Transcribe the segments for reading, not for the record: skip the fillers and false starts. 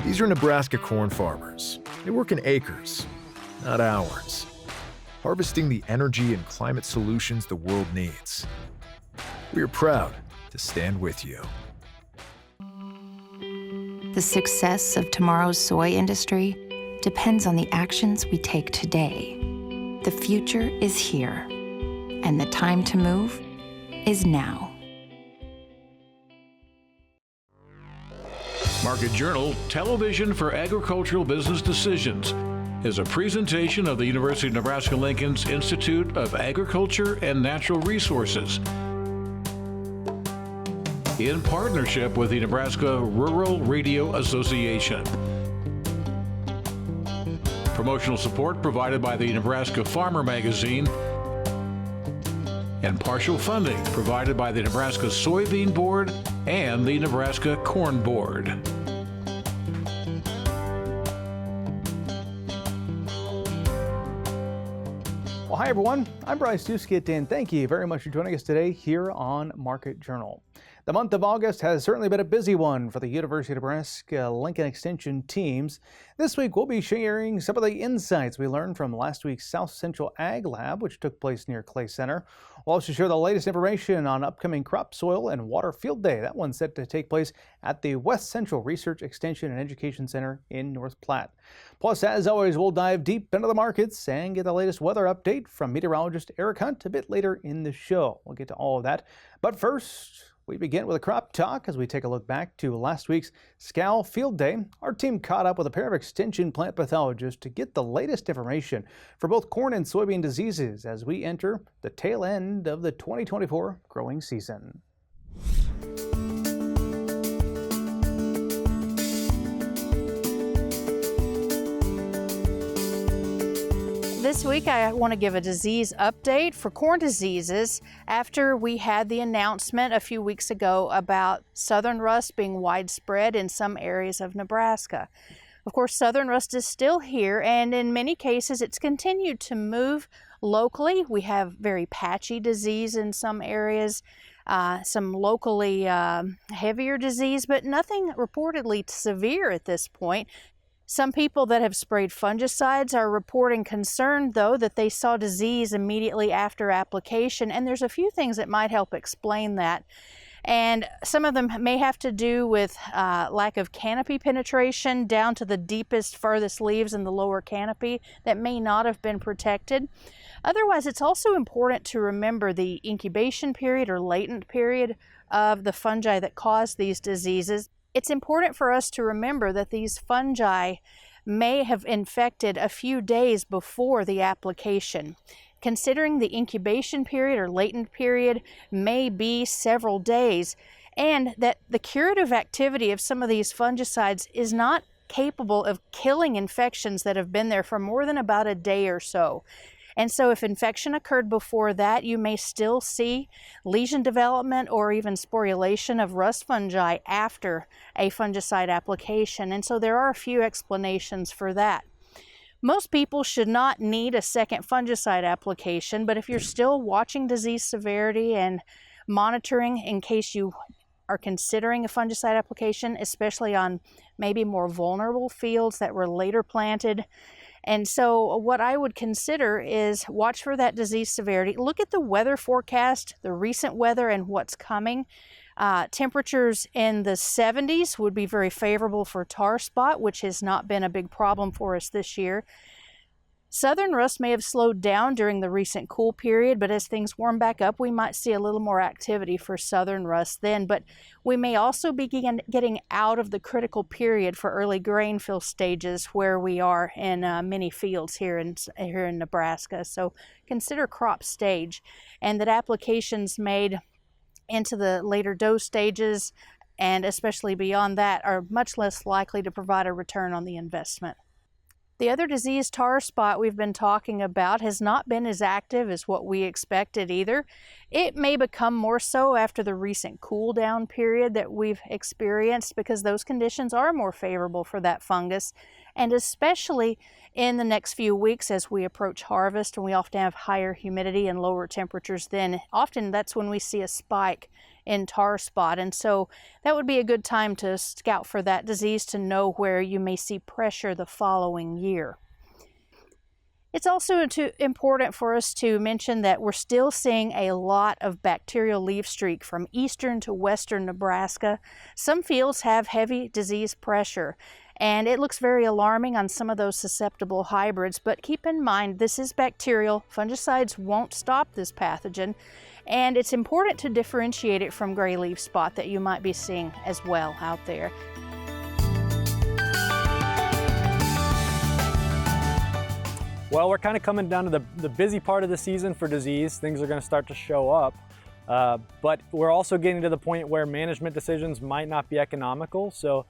These are Nebraska corn farmers. They work in acres, not hours, harvesting the energy and climate solutions the world needs. We are proud to stand with you. The success of tomorrow's soy industry depends on the actions we take today. The future is here, and the time to move is now. Market Journal Television for Agricultural Business Decisions is a presentation of the University of Nebraska-Lincoln's Institute of Agriculture and Natural Resources in partnership with the Nebraska Rural Radio Association. Promotional support provided by the Nebraska Farmer Magazine and partial funding provided by the Nebraska Soybean Board and the Nebraska Corn Board. Well, hi everyone, I'm Bryce Duskett, and thank you very much for joining us today here on Market Journal. The month of August has certainly been a busy one for the University of Nebraska-Lincoln Extension teams. This week we'll be sharing some of the insights we learned from last week's South Central Ag Lab, which took place near Clay Center. We'll also share the latest information on upcoming crop, soil, and water field day. That one's set to take place at the West Central Research Extension and Education Center in North Platte. Plus, as always, we'll dive deep into the markets and get the latest weather update from meteorologist Eric Hunt a bit later in the show. We'll get to all of that. But first, we begin with a crop talk as we take a look back to last week's SCAL Field Day. Our team caught up with a pair of extension plant pathologists to get the latest information for both corn and soybean diseases as we enter the tail end of the 2024 growing season. This week I want to give a disease update for corn diseases after we had the announcement a few weeks ago about southern rust being widespread in some areas of Nebraska. Of course, southern rust is still here, and in many cases it's continued to move locally. We have very patchy disease in some areas, some locally heavier disease, but nothing reportedly severe at this point. Some people that have sprayed fungicides are reporting concern, though, that they saw disease immediately after application, and there's a few things that might help explain that. And some of them may have to do with lack of canopy penetration down to the deepest, furthest leaves in the lower canopy that may not have been protected. Otherwise, it's also important to remember the incubation period or latent period of the fungi that cause these diseases. It's important for us to remember that these fungi may have infected a few days before the application. Considering the incubation period or latent period may be several days, and that the curative activity of some of these fungicides is not capable of killing infections that have been there for more than about a day or so. And so if infection occurred before that, you may still see lesion development or even sporulation of rust fungi after a fungicide application. And so there are a few explanations for that. Most people should not need a second fungicide application, but if you're still watching disease severity and monitoring in case you are considering a fungicide application, especially on maybe more vulnerable fields that were later planted. And so what I would consider is watch for that disease severity. Look at the weather forecast, the recent weather and what's coming. Temperatures in the 70s would be very favorable for tar spot, which has not been a big problem for us this year. Southern rust may have slowed down during the recent cool period, but as things warm back up, we might see a little more activity for southern rust then. But we may also begin getting out of the critical period for early grain fill stages where we are in many fields here in Nebraska. So consider crop stage, and that applications made into the later dough stages and especially beyond that are much less likely to provide a return on the investment. The other disease, tar spot, we've been talking about has not been as active as what we expected either. It may become more so after the recent cool down period that we've experienced because those conditions are more favorable for that fungus. And especially in the next few weeks as we approach harvest, and we often have higher humidity and lower temperatures, then often that's when we see a spike in tar spot. And so that would be a good time to scout for that disease to know where you may see pressure the following year. It's also important for us to mention that we're still seeing a lot of bacterial leaf streak from eastern to western Nebraska. Some fields have heavy disease pressure, and it looks very alarming on some of those susceptible hybrids, but keep in mind this is bacterial. Fungicides won't stop this pathogen, and it's important to differentiate it from gray leaf spot that you might be seeing as well out there. Well, we're kind of coming down to the busy part of the season for disease. Things are going to start to show up, but we're also getting to the point where management decisions might not be economical. So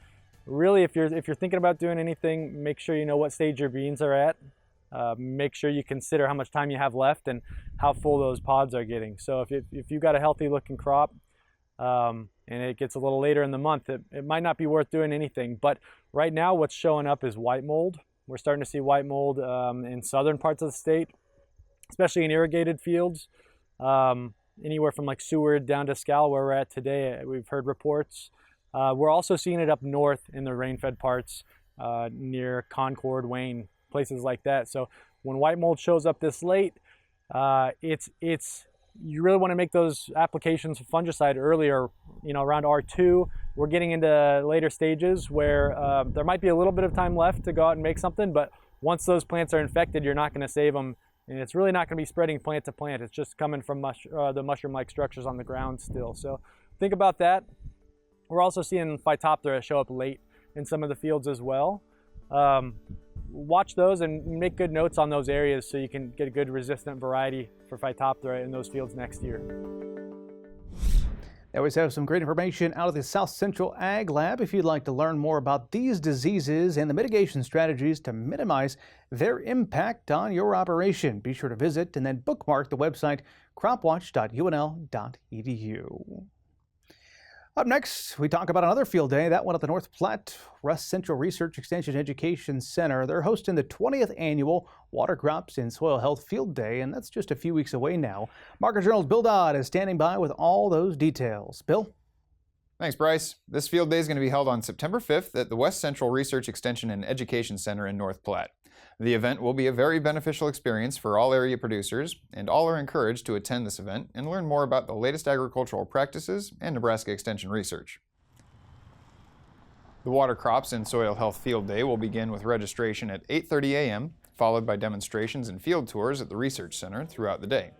really, if you're thinking about doing anything, make sure you know what stage your beans are at. Make sure you consider how much time you have left and how full those pods are getting. So if you've got a healthy looking crop and it gets a little later in the month, it might not be worth doing anything. But right now what's showing up is white mold. We're starting to see white mold in southern parts of the state, especially in irrigated fields, anywhere from like Seward down to SCAL where we're at today. We've heard reports. We're also seeing it up north in the rain-fed parts near Concord, Wayne, places like that. So when white mold shows up this late, you really want to make those applications of fungicide earlier, around R2. We're getting into later stages where there might be a little bit of time left to go out and make something, but once those plants are infected, you're not going to save them, and it's really not going to be spreading plant to plant. It's just coming from the mushroom-like structures on the ground still. So think about that. We're also seeing Phytophthora show up late in some of the fields as well. Watch those and make good notes on those areas so you can get a good resistant variety for Phytophthora in those fields next year. They always have some great information out of the South Central Ag Lab. If you'd like to learn more about these diseases and the mitigation strategies to minimize their impact on your operation, be sure to visit and then bookmark the website cropwatch.unl.edu. Up next, we talk about another field day, that one at the North Platte West Central Research Extension Education Center. They're hosting the 20th annual Water Crops and Soil Health Field Day, and that's just a few weeks away now. Market Journal's Bill Dodd is standing by with all those details. Bill? Thanks, Bryce. This field day is going to be held on September 5th at the West Central Research Extension and Education Center in North Platte. The event will be a very beneficial experience for all area producers, and all are encouraged to attend this event and learn more about the latest agricultural practices and Nebraska Extension research. The Water Crops and Soil Health Field Day will begin with registration at 8:30 a.m., followed by demonstrations and field tours at the Research Center throughout the day.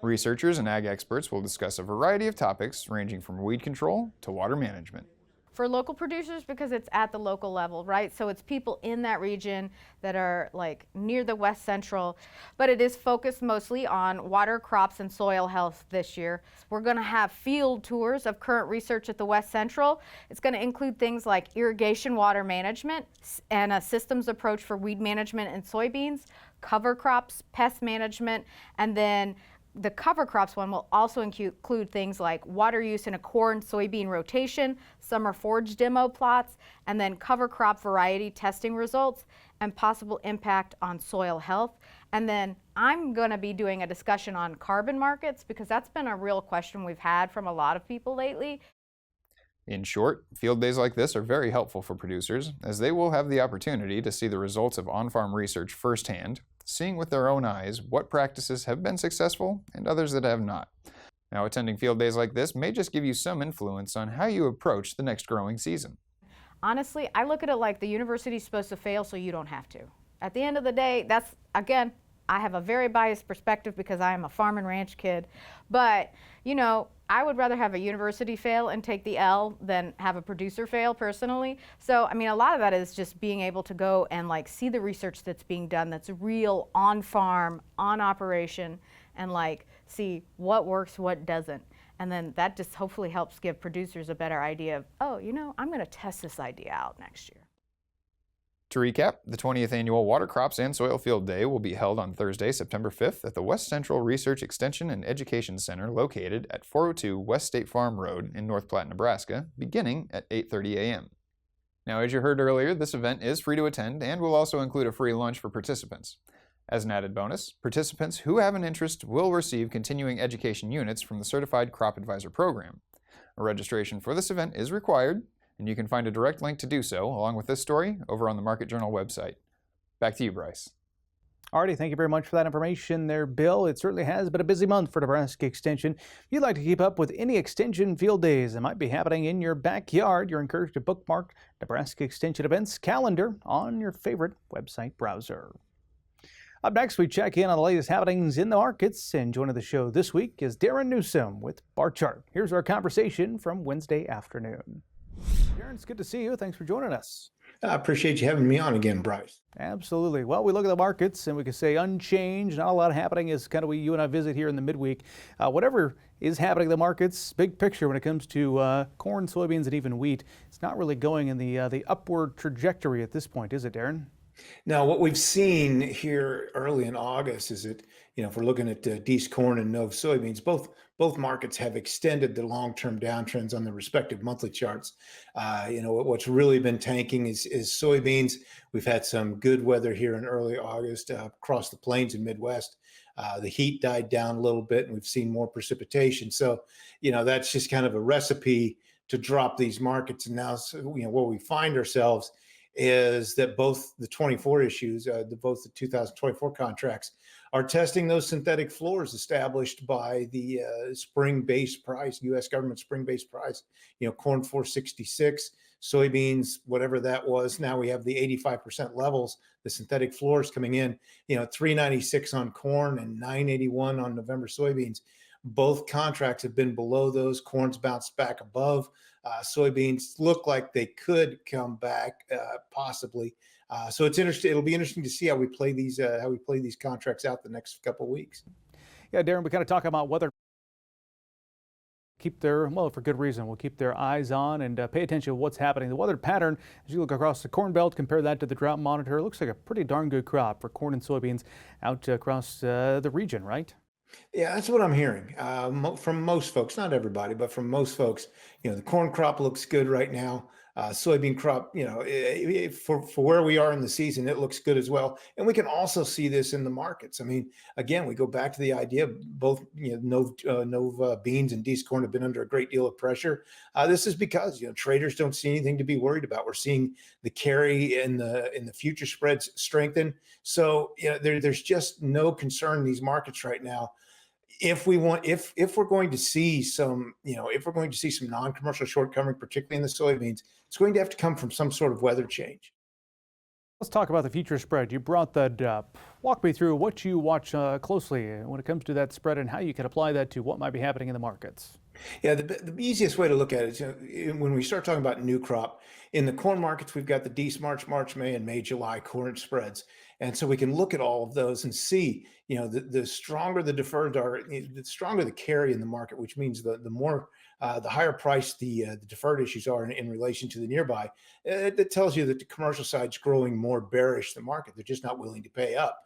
Researchers and ag experts will discuss a variety of topics ranging from weed control to water management. For local producers, because it's at the local level, right? So it's people in that region that are like near the West Central, but it is focused mostly on water, crops, and soil health this year. We're going to have field tours of current research at the West Central. It's going to include things like irrigation water management and a systems approach for weed management in soybeans, cover crops, pest management, and then the cover crops one will also include things like water use in a corn-soybean rotation, summer forage demo plots, and then cover crop variety testing results and possible impact on soil health. And then I'm going to be doing a discussion on carbon markets because that's been a real question we've had from a lot of people lately. In short, field days like this are very helpful for producers as they will have the opportunity to see the results of on-farm research firsthand, seeing with their own eyes what practices have been successful and others that have not. Now, attending field days like this may just give you some influence on how you approach the next growing season. Honestly, I look at it like the university's supposed to fail so you don't have to. At the end of the day, that's, again, I have a very biased perspective because I am a farm and ranch kid, but I would rather have a university fail and take the L than have a producer fail personally. So, I mean, a lot of that is just being able to go and see the research that's being done that's real on farm, on operation, and see what works, what doesn't. And then that just hopefully helps give producers a better idea of, I'm going to test this idea out next year. To recap, the 20th Annual Water Crops and Soil Field Day will be held on Thursday, September 5th at the West Central Research Extension and Education Center located at 402 West State Farm Road in North Platte, Nebraska, beginning at 8:30 a.m. Now, as you heard earlier, this event is free to attend and will also include a free lunch for participants. As an added bonus, participants who have an interest will receive continuing education units from the Certified Crop Advisor program. A registration for this event is required, and you can find a direct link to do so, along with this story, over on the Market Journal website. Back to you, Bryce. Alrighty, thank you very much for that information there, Bill. It certainly has been a busy month for Nebraska Extension. If you'd like to keep up with any Extension field days that might be happening in your backyard, you're encouraged to bookmark Nebraska Extension events calendar on your favorite website browser. Up next, we check in on the latest happenings in the markets, and joining the show this week is Darin Newsom with Barchart. Here's our conversation from Wednesday afternoon. Darin, it's good to see you. Thanks for joining us. I appreciate you having me on again, Bryce. Absolutely. Well, we look at the markets and we can say unchanged, not a lot happening as kind of you and I visit here in the midweek. Whatever is happening in the markets, big picture when it comes to corn, soybeans, and even wheat, it's not really going in the upward trajectory at this point, is it, Darin? Now, what we've seen here early in August is that, if we're looking at Dees corn and Nov soybeans, both markets have extended the long-term downtrends on the respective monthly charts. What's really been tanking is soybeans. We've had some good weather here in early August across the plains and Midwest. The heat died down a little bit, and we've seen more precipitation. So, that's just kind of a recipe to drop these markets. And now, where we find ourselves is that both the 24 issues, both the 2024 contracts, are testing those synthetic floors established by the spring base price, U.S. government spring base price. Corn 466, soybeans, whatever that was. Now we have the 85% levels, the synthetic floors coming in. 396 on corn and 981 on November soybeans. Both contracts have been below those. Corn's bounced back above. Soybeans look like they could come back, possibly. So it's interesting. It'll be interesting to see how we play these contracts out the next couple of weeks. Yeah, Darin, we kind of talk about whether keep their, well, for good reason, we'll keep their eyes on and pay attention to what's happening. The weather pattern, as you look across the Corn Belt, compare that to the drought monitor, it looks like a pretty darn good crop for corn and soybeans out across the region, right? Yeah, that's what I'm hearing from most folks, not everybody, but from most folks. The corn crop looks good right now. Soybean crop, for where we are in the season, it looks good as well. And we can also see this in the markets. I mean, again, we go back to the idea both, Nova beans and Dees corn have been under a great deal of pressure. This is because, traders don't see anything to be worried about. We're seeing the carry in the future spreads strengthen. So, there's just no concern in these markets right now. If we're going to see some, non-commercial short covering, particularly in the soybeans, it's going to have to come from some sort of weather change. Let's talk about the future spread. You brought that up. Walk me through what you watch closely when it comes to that spread and how you can apply that to what might be happening in the markets. Yeah, the easiest way to look at it is when we start talking about new crop. In the corn markets, we've got the Dees March, May, and May, July corn spreads. And so we can look at all of those and see, the stronger the deferred are, the stronger the carry in the market, which means the more, the higher price the deferred issues are in relation to the nearby. That tells you that the commercial side's growing more bearish than the market. They're just not willing to pay up.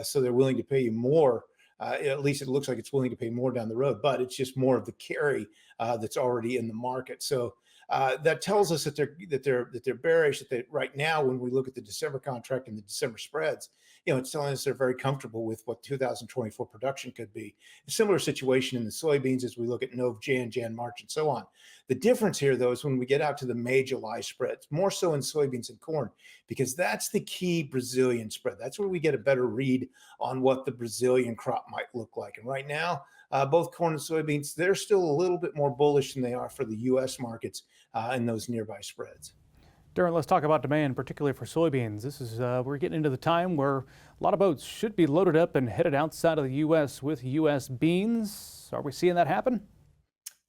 So they're willing to pay you more. At least it looks like it's willing to pay more down the road, but it's just more of the carry that's already in the market. So that tells us that they're bearish. That right now, when we look at the December contract and the December spreads, it's telling us they're very comfortable with what 2024 production could be. A similar situation in the soybeans as we look at Nov, Jan, March, and so on. The difference here, though, is when we get out to the May, July spreads, more so in soybeans and corn, because that's the key Brazilian spread. That's where we get a better read on what the Brazilian crop might look like. And right now, both corn and soybeans, they're still a little bit more bullish than they are for the U.S. markets in those nearby spreads. Darin, let's talk about demand, particularly for soybeans. This is we're getting into the time where a lot of boats should be loaded up and headed outside of the U.S. with U.S. beans. Are we seeing that happen?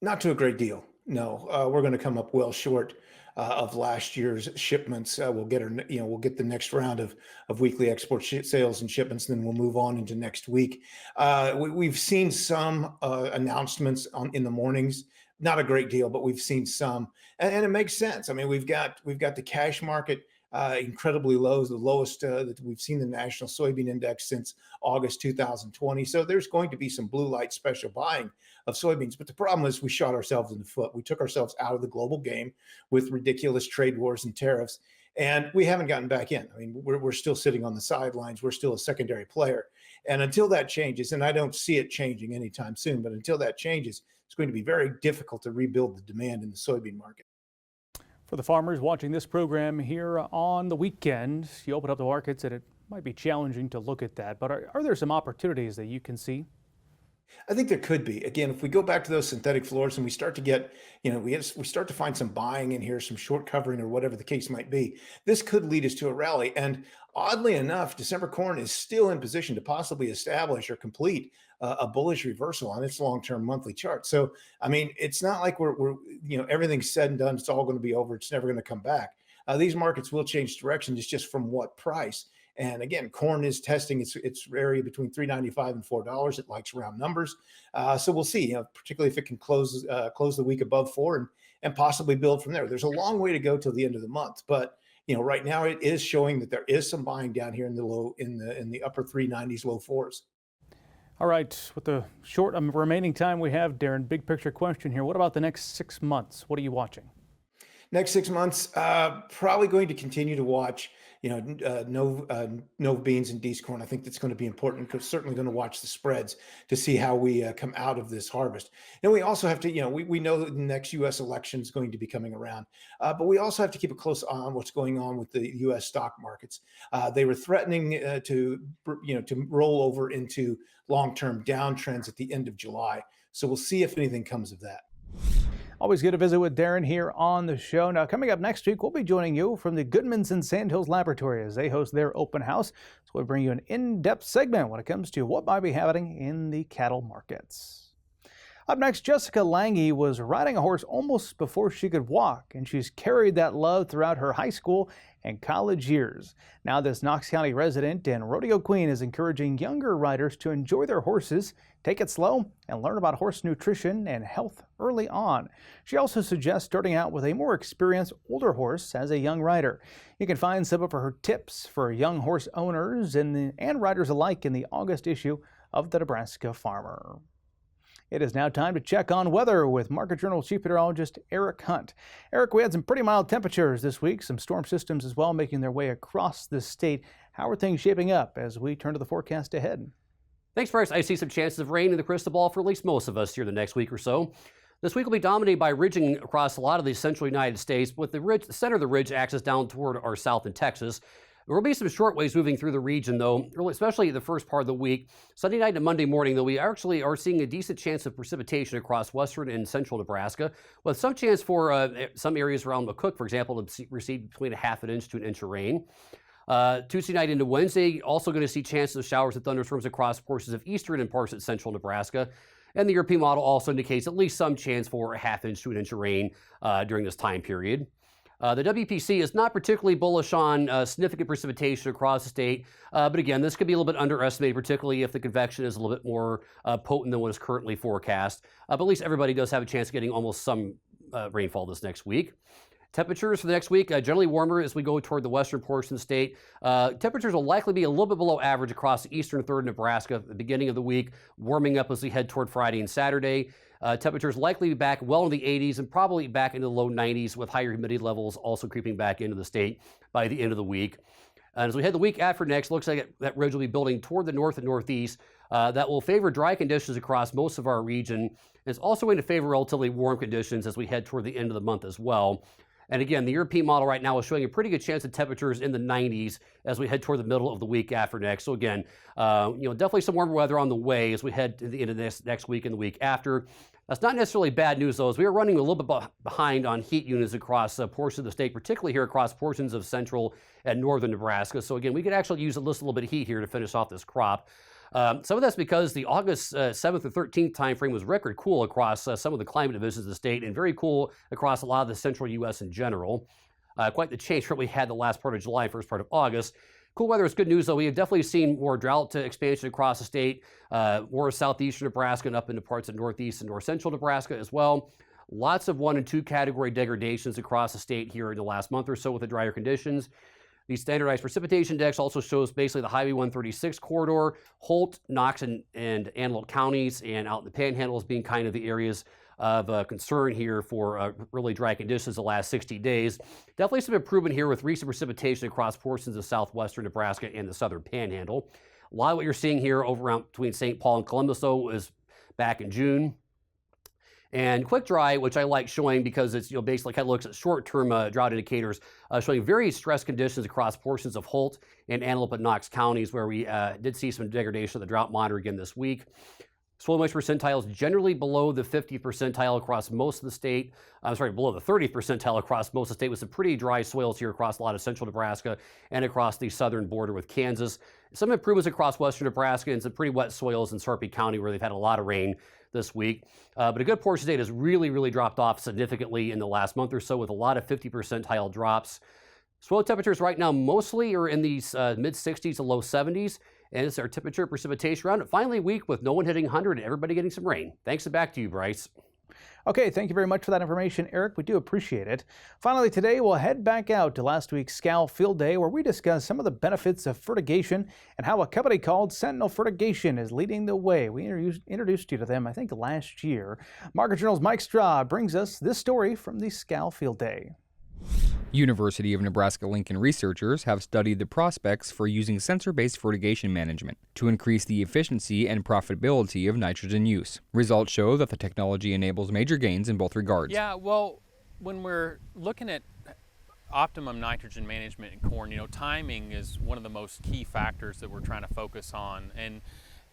Not to a great deal. No, we're going to come up well short of last year's shipments. We'll get the next round of weekly export sales and shipments, and then we'll move on into next week. We've seen some announcements in the mornings. Not a great deal, but we've seen some, and it makes sense. I mean, we've got the cash market incredibly low, the lowest that we've seen the National Soybean Index since August 2020. So there's going to be some blue light special buying of soybeans. But the problem is we shot ourselves in the foot. We took ourselves out of the global game with ridiculous trade wars and tariffs, and we haven't gotten back in. I mean, we're still sitting on the sidelines. We're still a secondary player. And until that changes, and I don't see it changing anytime soon, but until that changes, it's going to be very difficult to rebuild the demand in the soybean market. For the farmers watching this program here on the weekend, you open up the markets and it might be challenging to look at that, but are there some opportunities that you can see? I think there could be. Again, if we go back to those synthetic floors and we start to get, we start to find some buying in here, some short covering or whatever the case might be, this could lead us to a rally. And oddly enough, December corn is still in position to possibly establish or complete a bullish reversal on its long-term monthly chart. So, I mean, it's not like we're everything's said and done. It's all going to be over. It's never going to come back. These markets will change direction. It's just from what price. And again, corn is testing its area between $3.95 and $4. It likes round numbers, so we'll see. Particularly if it can close the week above $4 and possibly build from there. There's a long way to go till the end of the month, but right now it is showing that there is some buying down here in the upper 390s, low 4s. All right, with the short remaining time we have, Darin, big picture question here. What about the next 6 months? What are you watching? Next 6 months, probably going to continue to watch, no beans and D's corn. I think that's going to be important because certainly going to watch the spreads to see how we come out of this harvest. And we also have to, we know that the next U.S. election is going to be coming around, but we also have to keep a close eye on what's going on with the U.S. stock markets. They were threatening to roll over into long-term downtrends at the end of July. So we'll see if anything comes of that. Always good to visit with Darin here on the show. Now, coming up next week, we'll be joining you from the Goodman's and Sandhills Laboratory as they host their open house. So we'll bring you an in-depth segment when it comes to what might be happening in the cattle markets. Up next, Jessica Lange was riding a horse almost before she could walk, and she's carried that love throughout her high school and college years. Now this Knox County resident and rodeo queen is encouraging younger riders to enjoy their horses, take it slow, and learn about horse nutrition and health early on. She also suggests starting out with a more experienced older horse as a young rider. You can find some of her tips for young horse owners and riders alike in the August issue of the Nebraska Farmer. It is now time to check on weather with Market Journal Chief Meteorologist Eric Hunt. Eric, we had some pretty mild temperatures this week, some storm systems as well making their way across the state. How are things shaping up as we turn to the forecast ahead? Thanks, Bryce. I see some chances of rain in the crystal ball for at least most of us here the next week or so. This week will be dominated by ridging across a lot of the central United States, with the center of the ridge axis down toward our south in Texas. There will be some short waves moving through the region, though, especially the first part of the week. Sunday night and Monday morning, though, we actually are seeing a decent chance of precipitation across western and central Nebraska, with some chance for some areas around McCook, for example, to receive between a half an inch to an inch of rain. Tuesday night into Wednesday, also going to see chances of showers and thunderstorms across portions of eastern and parts of central Nebraska. And the European model also indicates at least some chance for a half inch to an inch of rain during this time period. The WPC is not particularly bullish on significant precipitation across the state, but again, this could be a little bit underestimated, particularly if the convection is a little bit more potent than what is currently forecast. But at least everybody does have a chance of getting almost some rainfall this next week. Temperatures for the next week, generally warmer as we go toward the western portion of the state. Temperatures will likely be a little bit below average across the eastern third of Nebraska at the beginning of the week, warming up as we head toward Friday and Saturday. Temperatures likely be back well in the 80s and probably back into the low 90s, with higher humidity levels also creeping back into the state by the end of the week. And as we head the week after next, looks like that ridge will be building toward the north and northeast. That will favor dry conditions across most of our region. And it's also going to favor relatively warm conditions as we head toward the end of the month as well. And again, the European model right now is showing a pretty good chance of temperatures in the 90s as we head toward the middle of the week after next. So again, definitely some warmer weather on the way as we head to the end of this next week and the week after. That's not necessarily bad news, though, as we are running a little bit behind on heat units across portions of the state, particularly here across portions of central and northern Nebraska. So again, we could actually use a little bit of heat here to finish off this crop. Some of that's because the August 7th or 13th timeframe was record cool across some of the climate divisions of the state, and very cool across a lot of the central U.S. in general. Quite the change from what we had the last part of July, first part of August. Cool weather is good news, though. We have definitely seen more drought expansion across the state, more southeastern Nebraska and up into parts of northeast and north central Nebraska as well. Lots of 1 and 2 category degradations across the state here in the last month or so with the drier conditions. The standardized precipitation index also shows basically the Highway 136 corridor, Holt, Knox, and Antelope counties, and out in the Panhandle as being kind of the areas of concern here for really dry conditions the last 60 days. Definitely some improvement here with recent precipitation across portions of southwestern Nebraska and the southern Panhandle. A lot of what you're seeing here over around between St. Paul and Columbus, though, is back in June. And quick dry, which I like showing because it's basically kind of looks at short-term drought indicators, showing very stressed conditions across portions of Holt and Antelope and Knox counties, where we did see some degradation of the drought monitor again this week. Soil moisture percentiles generally below the 50th percentile across most of the state. Below the 30th percentile across most of the state, with some pretty dry soils here across a lot of central Nebraska and across the southern border with Kansas. Some improvements across western Nebraska and some pretty wet soils in Sarpy County, where they've had a lot of rain this week. But a good portion of the state has really dropped off significantly in the last month or so, with a lot of 50 percentile drops. Soil temperatures right now mostly are in these mid 60s to low 70s. And it's our temperature precipitation round. Finally, a week with no one hitting 100 and everybody getting some rain. Thanks, and back to you, Bryce. Okay, thank you very much for that information, Eric. We do appreciate it. Finally, today we'll head back out to last week's SCAL Field Day, where we discuss some of the benefits of fertigation and how a company called Sentinel Fertigation is leading the way. We introduced you to them, I think, last year. Market Journal's Mike Straw brings us this story from the SCAL Field Day. University of Nebraska-Lincoln researchers have studied the prospects for using sensor-based fertigation management to increase the efficiency and profitability of nitrogen use. Results show that the technology enables major gains in both regards. Yeah, well, when we're looking at optimum nitrogen management in corn, timing is one of the most key factors that we're trying to focus on.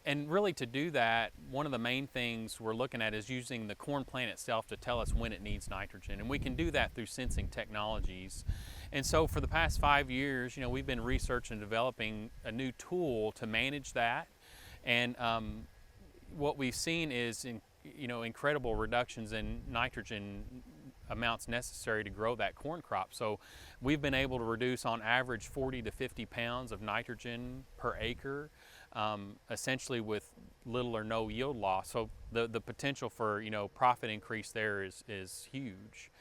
And really, to do that, one of the main things we're looking at is using the corn plant itself to tell us when it needs nitrogen. And we can do that through sensing technologies. And so for the past 5 years, we've been researching and developing a new tool to manage that. And what we've seen is incredible reductions in nitrogen amounts necessary to grow that corn crop. So we've been able to reduce on average 40 to 50 pounds of nitrogen per acre, essentially with little or no yield loss. So the potential for profit increase there is huge.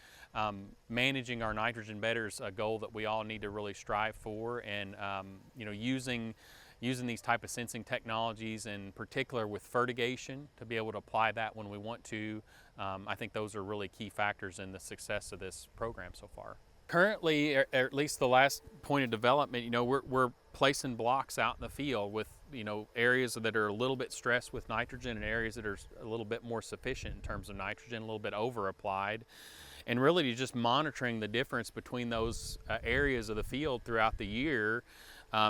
Managing our nitrogen better is a goal that we all need to really strive for, and using these type of sensing technologies, in particular with fertigation, to be able to apply that when we want to. I think those are really key factors in the success of this program so far. Currently, or at least the last point of development, we're placing blocks out in the field with areas that are a little bit stressed with nitrogen and areas that are a little bit more sufficient in terms of nitrogen, a little bit over applied, and really just monitoring the difference between those areas of the field throughout the year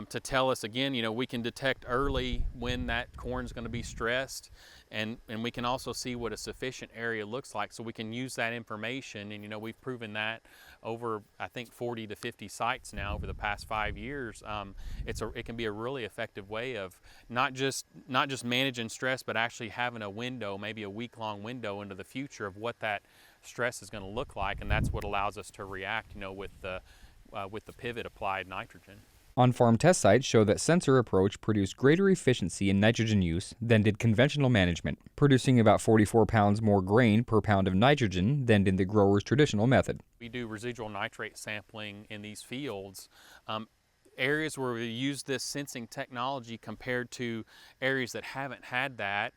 to tell us, again, we can detect early when that corn's going to be stressed, and we can also see what a sufficient area looks like, so we can use that information. And we've proven that over, I think, 40 to 50 sites now over the past 5 years. It can be a really effective way of not just managing stress, but actually having a window, maybe a week-long window into the future of what that stress is going to look like, and that's what allows us to react, with the pivot applied nitrogen. On-farm test sites show that sensor approach produced greater efficiency in nitrogen use than did conventional management, producing about 44 pounds more grain per pound of nitrogen than did the grower's traditional method. We do residual nitrate sampling in these fields. Areas where we use this sensing technology compared to areas that haven't had that,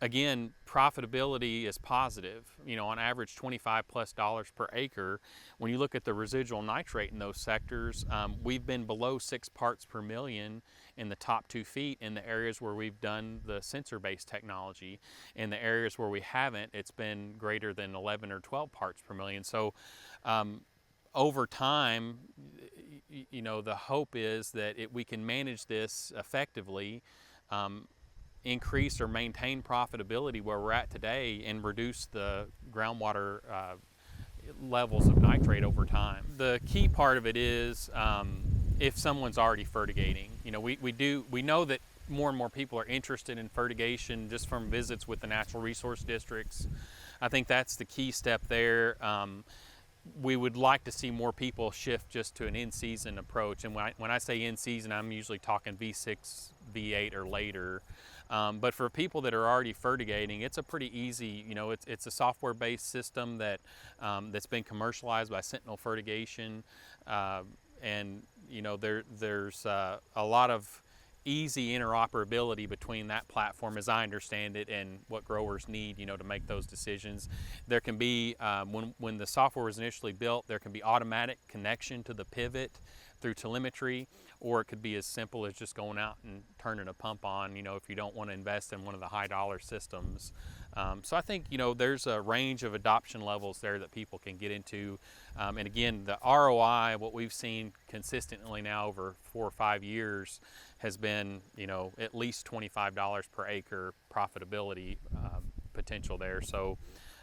again, profitability is positive, on average $25+ per acre. When you look at the residual nitrate in those sectors, we've been below 6 parts per million in the top 2 feet in the areas where we've done the sensor-based technology. In the areas where we haven't, it's been greater than 11 or 12 parts per million. So over time, the hope is that we can manage this effectively, increase or maintain profitability where we're at today, and reduce the groundwater levels of nitrate over time. The key part of it is if someone's already fertigating. We know that more and more people are interested in fertigation just from visits with the natural resource districts. I think that's the key step there. We would like to see more people shift just to an in-season approach. And when I say in-season, I'm usually talking V6, V8 or later. But for people that are already fertigating, it's a pretty easy, it's a software-based system that's been commercialized by Sentinel Fertigation. you know, there's a lot of easy interoperability between that platform, as I understand it, and what growers need, you know, to make those decisions. There can be, when the software was initially built, there can be automatic connection to the pivot through telemetry, or it could be as simple as just going out and turning a pump on, you know, if you don't want to invest in one of the high dollar systems. So I think, you know, there's a range of adoption levels there that people can get into. And again, the ROI, what we've seen consistently now over 4 or 5 years, has been, you know, at least $25 per acre profitability potential there. So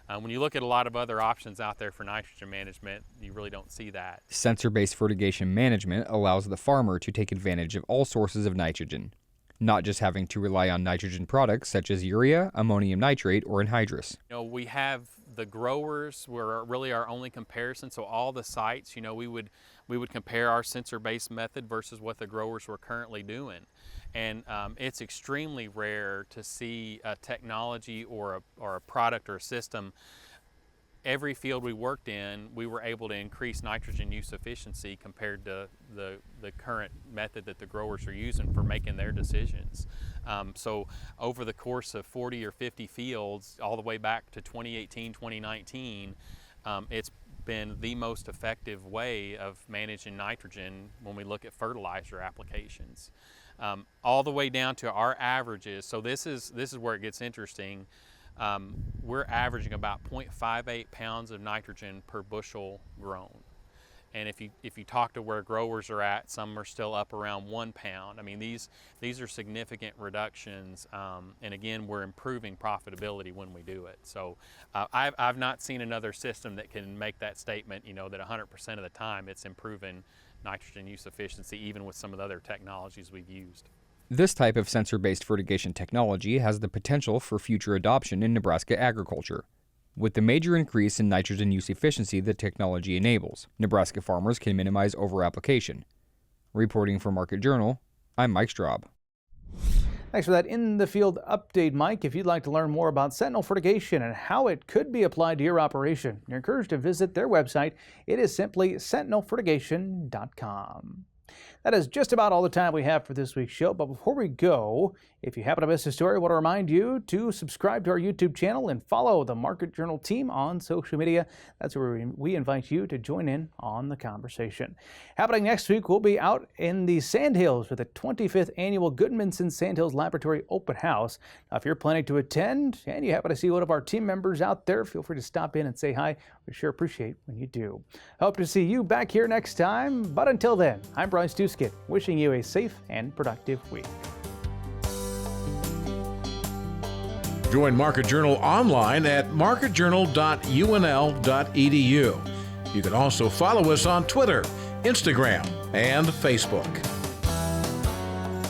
when you look at a lot of other options out there for nitrogen management, you really don't see that. Sensor-based fertigation management allows the farmer to take advantage of all sources of nitrogen, not just having to rely on nitrogen products such as urea, ammonium nitrate, or anhydrous. You know, we have the growers were really our only comparison. So all the sites, you know, we would compare our sensor-based method versus what the growers were currently doing. And it's extremely rare to see a technology or a product or a system. Every field we worked in, we were able to increase nitrogen use efficiency compared to the current method that the growers are using for making their decisions. So over the course of 40 or 50 fields, all the way back to 2018, 2019, it's been the most effective way of managing nitrogen when we look at fertilizer applications. All the way down to our averages. So this is where it gets interesting. We're averaging about 0.58 pounds of nitrogen per bushel grown. And if you talk to where growers are at, some are still up around 1 pound. I mean, these are significant reductions. And again, we're improving profitability when we do it. So I've not seen another system that can make that statement, you know, that 100% of the time it's improving nitrogen use efficiency, even with some of the other technologies we've used. This type of sensor-based fertigation technology has the potential for future adoption in Nebraska agriculture. With the major increase in nitrogen use efficiency the technology enables, Nebraska farmers can minimize overapplication. Reporting for Market Journal, I'm Mike Straub. Thanks for that in-the-field update, Mike. If you'd like to learn more about Sentinel Fertigation and how it could be applied to your operation, you're encouraged to visit their website. It is simply sentinelfertigation.com. That is just about all the time we have for this week's show. But before we go, if you happen to miss a story, I want to remind you to subscribe to our YouTube channel and follow the Market Journal team on social media. That's where we invite you to join in on the conversation. Happening next week, we'll be out in the Sandhills for the 25th Annual Goodmanson Sandhills Laboratory Open House. Now, if you're planning to attend and you happen to see one of our team members out there, feel free to stop in and say hi. We sure appreciate when you do. Hope to see you back here next time. But until then, I'm Bryce Duskett, wishing you a safe and productive week. Join Market Journal online at marketjournal.unl.edu. You can also follow us on Twitter, Instagram, and Facebook.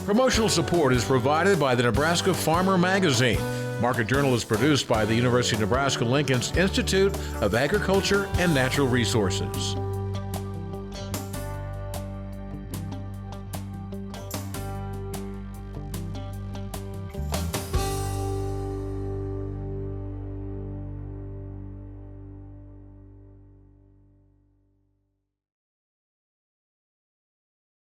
Promotional support is provided by the Nebraska Farmer Magazine. Market Journal is produced by the University of Nebraska-Lincoln's Institute of Agriculture and Natural Resources.